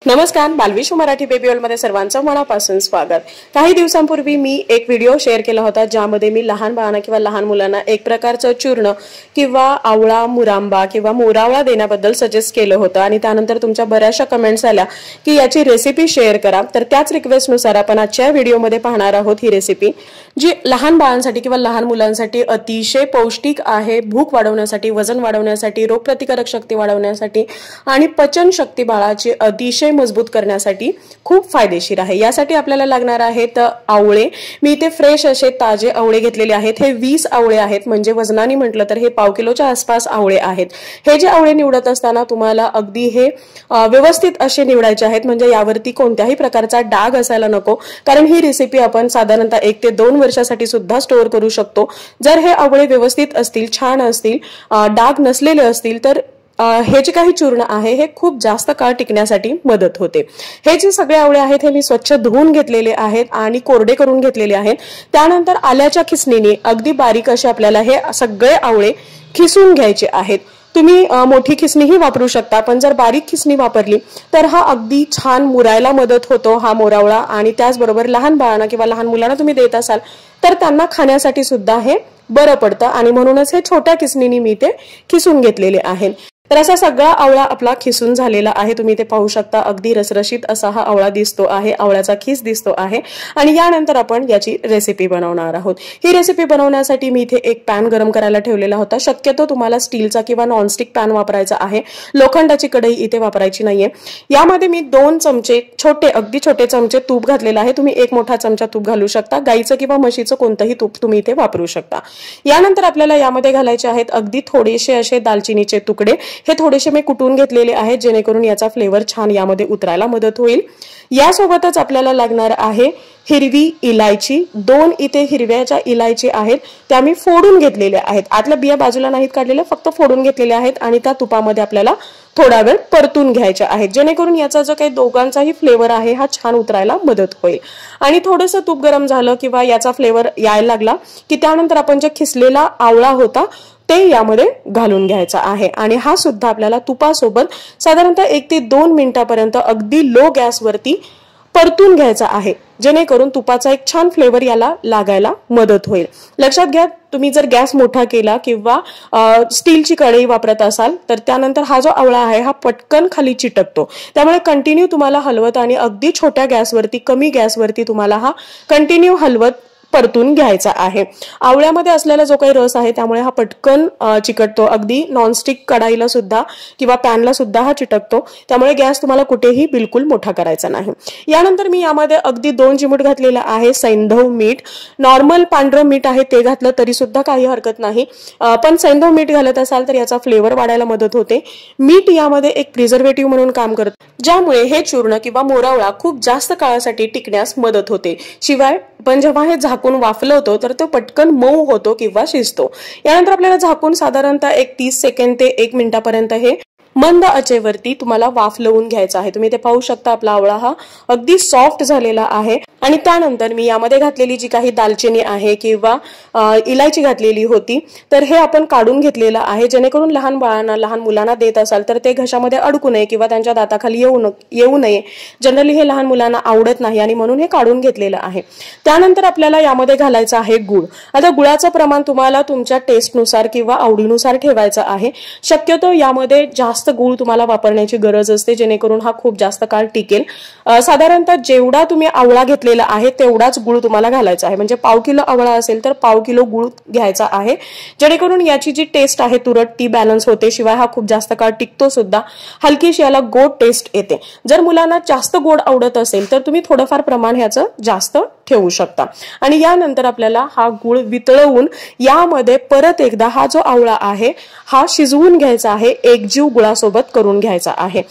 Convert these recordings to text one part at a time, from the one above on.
नमस्कार, बालविश्व Marathi baby world मध्ये सर्वांचं मनापासून स्वागत। काही दिवसांपूर्वी मी एक व्हिडिओ शेअर केला होता ज्यामध्ये मी लहान बाळांना किंवा लहान मुलांना एक प्रकारचं चूर्ण किंवा आवळा मुरांबा किंवा मोरावळा देण्याबद्दल सजेस्ट केलं होतं आणि त्यानंतर तुमच्या बऱ्याचशा कमेंट्स आल्या की याची रेसिपी शेअर करा। तर त्याच रिक्वेस्टनुसार आपण आजच्या व्हिडिओमध्ये पाहणार आहोत ही रेसिपी, जी लहान बाळांसाठी किंवा लहान मुलांसाठी अतिशय पौष्टिक आहे। भूक वाढवण्यासाठी, वजन वाढवण्यासाठी, रोगप्रतिकारक शक्ती वाढवण्यासाठी आणि पचन शक्ती बाळाची अतिशय मजबूत करण्यासाठी खूप फायदेशीर आहे। यासाठी आपल्याला लागणार आहेत आवळे। मी इथे फ्रेश असे ताजे आवळे घेतलेले आहेत। हे 20 आवळे आहेत, म्हणजे वजनाने म्हटलं तर हे पाव किलोच्या आसपास आवळे आहेत। हे जे आवळे निवडत असताना तुम्हाला अगदी हे व्यवस्थित असे निवडायचे आहेत, म्हणजे यावरती कोणत्याही प्रकारचा डाग असायला नको, कारण ही रेसिपी आपण साधारणतः 1 ते 2 वर्षासाठी सुद्धा स्टोअर करू शकतो। जर हे आवळे व्यवस्थित असतील, छान असतील, डाग नसलेले असतील तर हे जे काही चूर्ण आहे हे खूप जास्त काळ टिकण्यासाठी मदत होते। हे जे सगळे आवळे आहेत हे मी स्वच्छ धुवून घेतलेले आहेत आणि कोरडे करून घेतलेले आहेत। त्यानंतर आल्याच्या खिसणीने अगदी बारीक असे आपल्याला हे सगळे आवळे खिसून घ्यायचे आहेत। तुम्ही मोठी खिसणीही वापरू शकता, पण जर बारीक खिसणी वापरली तर हा अगदी छान मुरायला मदत होतो हा मोरावळा। आणि त्याचबरोबर लहान बाळांना किंवा लहान मुलांना तुम्ही देत असाल तर त्यांना खाण्यासाठी सुद्धा हे बरं पडतं आणि म्हणूनच हे छोट्या खिसणीने मी ते खिसून घेतलेले आहे। तर असा सगळा आवळा आपला खिसून झालेला आहे। तुम्ही ते पाहू शकता, अगदी रसरशीत असा हा आवळा दिसतो आहे, आवळ्याचा खिस दिसतो आहे। आणि यानंतर आपण याची रेसिपी बनवणार आहोत। ही रेसिपी बनवण्यासाठी मी इथे एक पॅन गरम करायला ठेवलेला होता। शक्यतो तुम्हाला स्टीलचा किंवा नॉनस्टिक पॅन वापरायचा आहे, लोखंडाची कढई इथे वापरायची नाहीये। यामध्ये मी 2 चमचे छोटे, अगदी छोटे चमचे तूप घातलेलं आहे। तुम्ही 1 मोठा चमचा तूप घालू शकता, गाईचं किंवा म्हशीचं कोणतंही तूप तुम्ही इथे वापरू शकता। यानंतर आपल्याला यामध्ये घालायचे आहेत अगदी थोडेसे असे दालचिनीचे तुकडे। हे थोडेसे मी कुटून घेतलेले आहेत, जेणेकरून याचा फ्लेवर छान यामध्ये उतरायला मदत होईल। यासोबतच आपल्याला लागणार आहे हिरवी इलायची। 2 इथे हिरव्याच्या इलायची आहेत, त्या मी फोडून घेतलेल्या आहेत। आतल्या बिया बाजूला नाहीत काढलेल्या, फक्त फोडून घेतलेल्या आहेत आणि त्या तुपामध्ये आपल्याला थोडा वेळ परतून घ्यायच्या आहेत, जेणेकरून याचा जो काही दोघांचाही फ्लेवर आहे हा छान उतरायला मदत होईल। आणि थोडंसं तूप गरम झालं किंवा याचा फ्लेवर यायला लागला की त्यानंतर आपण जे खिसलेला आवळा होता ते यामध्ये घालून घ्यायचा आहे आणि हा सुद्धा आपल्याला तुपासोबत साधारणतः 1 ते 2 मिनिटांपर्यंत अगदी लो गॅसवरती परतून घ्यायचा आहे, जेणेकरून तुपाचा एक छान फ्लेवर याला लागायला मदत होईल। लक्षात घ्या, तुम्ही जर गॅस मोठा केला किंवा स्टीलची कढई वापरत असाल तर त्यानंतर हा जो आवळा आहे हा पटकन खाली चिटकतो, त्यामुळे कंटिन्यू तुम्हाला हलवत आणि अगदी छोट्या गॅसवरती, कमी गॅसवरती तुम्हाला हा कंटिन्यू हलवत परतून घ्यायचा आहे। आवळ्यामध्ये असलेला जो काही रस आहे त्यामुळे हा पटकन चिकटतो, अगदी नॉनस्टिक कढाईला सुद्धा किंवा पॅनला सुद्धा हा चिटकतो, त्यामुळे गॅस तुम्हाला कुठेही बिलकुल मोठा करायचा नाही। यानंतर मी यामध्ये अगदी 2 चिमूट घातलेला आहे सैंधव मीठ। नॉर्मल पांढरं मीठ आहे ते घातलं तरी सुद्धा काही हरकत नाही, पण सैंधव मीठ घालत असाल तर याचा फ्लेवर वाढायला मदत होते। मीठ यामध्ये एक प्रिझर्वेटिव्ह म्हणून काम करतं, ज्यामुळे हे चूर्ण किंवा मोरावळा खूप जास्त काळासाठी टिकण्यास मदत होते। शिवाय पण जेव्हा हे झाकून वाफलवतो तर तो पटकन मऊ होतो किंवा शिजतो। यानंतर आपल्याला झाकून साधारणतः 30 सेकंद ते 1 मिनिटापर्यंत हे मंद आचेवरती तुम्हाला वाफलवून घ्यायचा आहे। तुम्ही ते पाहू शकता, आपला आवळा हा अगदी सॉफ्ट झालेला आहे। आणि त्यानंतर मी यामध्ये घातलेली जी काही दालचिनी आहे किंवा इलायची घातलेली होती तर हे आपण काढून घेतलेलं आहे, जेणेकरून लहान बाळांना, लहान मुलांना देत असाल तर ते घशामध्ये अडकू नये किंवा त्यांच्या दाताखाली येऊ नये। जनरली हे लहान मुलांना आवडत नाही आणि म्हणून हे काढून घेतलेलं आहे। त्यानंतर आपल्याला यामध्ये घालायचं आहे गुळ। आता गुळाचं प्रमाण तुम्हाला तुमच्या टेस्टनुसार किंवा आवडीनुसार ठेवायचं आहे। शक्यतो यामध्ये जास्त गुळ तुम्हाला वापरण्याची गरज असते, जेणेकरून हा खूप जास्त काळ टिकेल। साधारणतः जेवढा तुम्ही आवळा घेतलेला आहे तेवढाच गुळ तुम्हाला घालायचा आहे, म्हणजे पाव किलो आवळा असेल तर पाव किलो गुळ घ्यायचा आहे, जेणेकरून याची जी टेस्ट आहे तुरट ती बॅलन्स होते। शिवाय हा खूप जास्त काळ टिकतो सुद्धा, हलकीशी याला गोड टेस्ट येते। जर मुलांना जास्त गोड आवडत असेल तर तुम्ही थोडंफार प्रमाण ह्याचं जास्त ठेवू शकता। आणि यानंतर आपल्याला हा गुळ वितळवून यामध्ये परत एकदा हा जो आवळा आहे हा शिजवून घ्यायचा आहे, एकजीव गुळासोबत करून घ्यायचा आहे।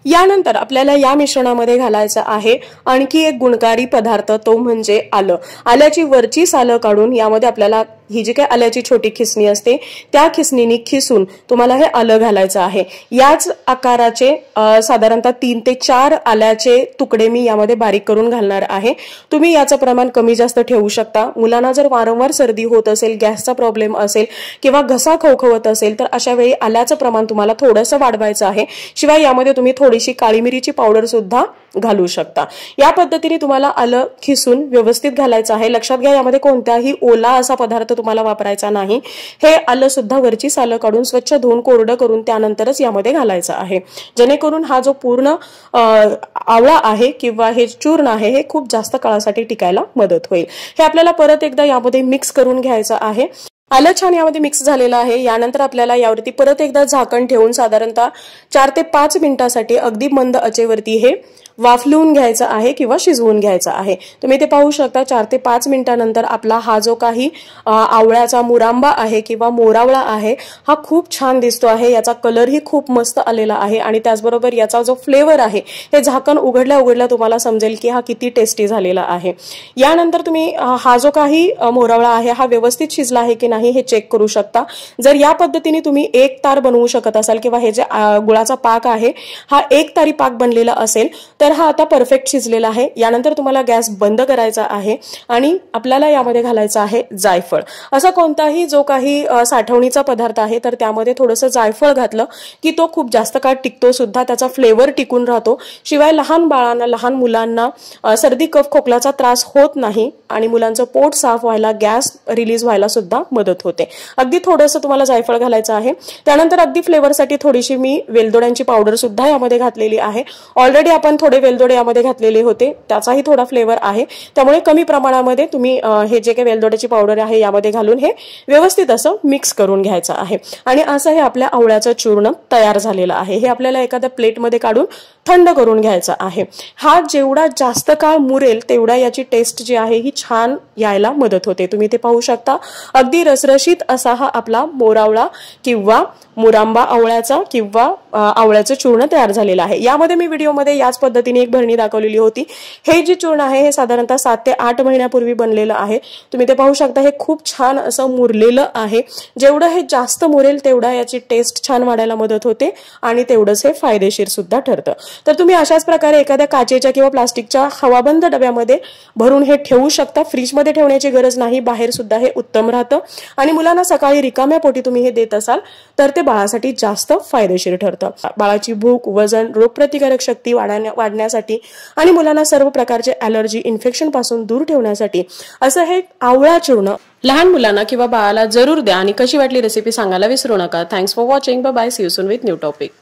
यानंतर आपल्याला या मिश्रणामध्ये घालायचं आहे आणखी एक गुणकारी पदार्थ, तो म्हणजे आलं। आल्याची वरची सालं काढून यामध्ये आपल्याला ही जी काही आल्याची छोटी खिसणी असते त्या खिसणीने खिसून तुम्हाला हे आलं घालायचं आहे। याच आकाराचे साधारणतः 3 ते 4 आल्याचे तुकडे मी यामध्ये बारीक करून घालणार आहे। तुम्ही याचं प्रमाण कमी जास्त ठेवू शकता। मुलांना जर वारंवार सर्दी होत असेल, गॅसचा प्रॉब्लेम असेल किंवा घसा खवखवत असेल तर अशा वेळी आल्याचं प्रमाण तुम्हाला थोडंसं वाढवायचं आहे। शिवाय यामध्ये तुम्ही थोडीशी काळी मिरीची पावडर सुद्धा घालू शकता। या पद्धतीने तुम्हाला आलं खिसून व्यवस्थित घालायचं आहे। लक्षात घ्या यामध्ये कोणताही ओला असा पदार्थ तुम्हाला वापरायचा नाही। हे आलं सुद्धा वरची सालं काढून स्वच्छ धुवून कोरडं करून त्यानंतरच यामध्ये घालायचं आहे, जेणेकरून हा जो पूर्ण आवळा आहे किंवा हे चूर्ण आहे हे खूप जास्त काळासाठी टिकायला मदत होईल। हे आपल्याला परत एकदा यामध्ये मिक्स करून घ्यायचं आहे। आलं छान यामध्ये मिक्स झालेलं आहे। यानंतर आपल्याला यावरती परत एकदा झाकण ठेवून साधारणतः 4 ते 5 मिनिटांसाठी अगदी मंद आचेवरती हे वाफलून घ्यायचं आहे किंवा शिजवून घ्यायचं आहे। तुम्ही ते पाहू शकता 4 ते 5 मिनिटांनंतर आपला हा जो काही आवळ्याचा मुरांबा आहे किंवा मोरावळा आहे हा खूप छान दिसतो आहे। याचा कलरही खूप मस्त आलेला आहे आणि त्याचबरोबर याचा जो फ्लेवर आहे हे झाकण उघडल्या उघडल्या तुम्हाला समजेल की हा किती टेस्टी झालेला आहे। यानंतर तुम्ही हा जो काही मोरावळा आहे हा व्यवस्थित शिजला आहे की नाही हे चेक करू शकता। जर या पद्धतीने तुम्ही एक तार बनवू शकत असाल किंवा हे जे गुळाचा पाक आहे हा एक तारी पाक बनलेला असेल तर हा आता परफेक्ट शिजलेला आहे। यानंतर तुम्हाला गॅस बंद करायचा आहे आणि आपल्याला यामध्ये घालायचं आहे जायफळ। असा कोणताही जो काही साठवणीचा पदार्थ आहे तर त्यामध्ये थोडंसं जायफळ घातलं की तो खूप जास्त काळ टिकतो सुद्धा, त्याचा फ्लेवर टिकून राहतो। शिवाय लहान बाळांना, लहान मुलांना सर्दी कफ खोकल्याचा त्रास होत नाही आणि मुलांचं पोट साफ व्हायला, गॅस रिलीज व्हायला सुद्धा मदत होते। अगदी थोडंसं तुम्हाला जायफळ घालायचं आहे। त्यानंतर अगदी फ्लेवरसाठी थोडीशी मी वेलदोड्यांची पावडर सुद्धा यामध्ये घातलेली आहे। ऑलरेडी आपण थोडे वेलदोडे यामध्ये घातलेले होते, त्याचाही थोडा फ्लेवर आहे, त्यामुळे कमी प्रमाणामध्ये तुम्ही हे जे काही वेलदोड्याची पावडर आहे यामध्ये घालून हे व्यवस्थित असं मिक्स करून घ्यायचं आहे। आणि असं हे आपल्या आवळ्याचं चूर्ण तयार झालेलं आहे। हे आपल्याला एखाद्या प्लेटमध्ये काढून थंड करून घ्यायचं आहे। हा जेवढा जास्त काळ मुरेल तेवढा याची टेस्ट जी आहे ही छान यायला मदत होते। तुम्ही ते पाहू शकता अगदी रसरशीत असा हा आपला मोरावळा किंवा मुरांबा आवळ्याचा किंवा आवळ्याचं चूर्ण तयार झालेलं आहे। यामध्ये मी व्हिडिओमध्ये याच पद्धतीने एक भरणी दाखवलेली होती। हे जे चूर्ण आहे हे साधारणतः 7 ते 8 महिन्यापूर्वी बनलेलं आहे। तुम्ही ते पाहू शकता हे खूप छान असं मुरलेलं आहे। जेवढं हे जास्त मुरेल तेवढा याची टेस्ट छान वाढायला मदत होते आणि तेवढंच हे फायदेशीर सुद्धा ठरतं। तर तुम्ही अशाच प्रकारे एखाद्या काचेच्या किंवा प्लास्टिकच्या हवाबंद डब्यामध्ये भरून हे ठेवू शकता। फ्रीजमध्ये ठेवण्याची गरज नाही, बाहेर सुद्धा हे उत्तम राहतं आणि मुलांना सकाळी रिकाम्या पोटी तुम्ही हे देत असाल तर ते बाळासाठी जास्त फायदेशीर ठरतं। बाळाची भूक, वजन, रोगप्रतिकारक शक्ती वाढण्यासाठी आणि मुलांना सर्व प्रकारचे ॲलर्जी, इन्फेक्शन पासून दूर ठेवण्यासाठी असं हे आवळा चूर्ण लहान मुलांना किंवा बाळाला जरूर द्या। आणि कशी वाटली रेसिपी सांगायला विसरू नका। Thanks for watching. Bye bye, see you soon with new topic.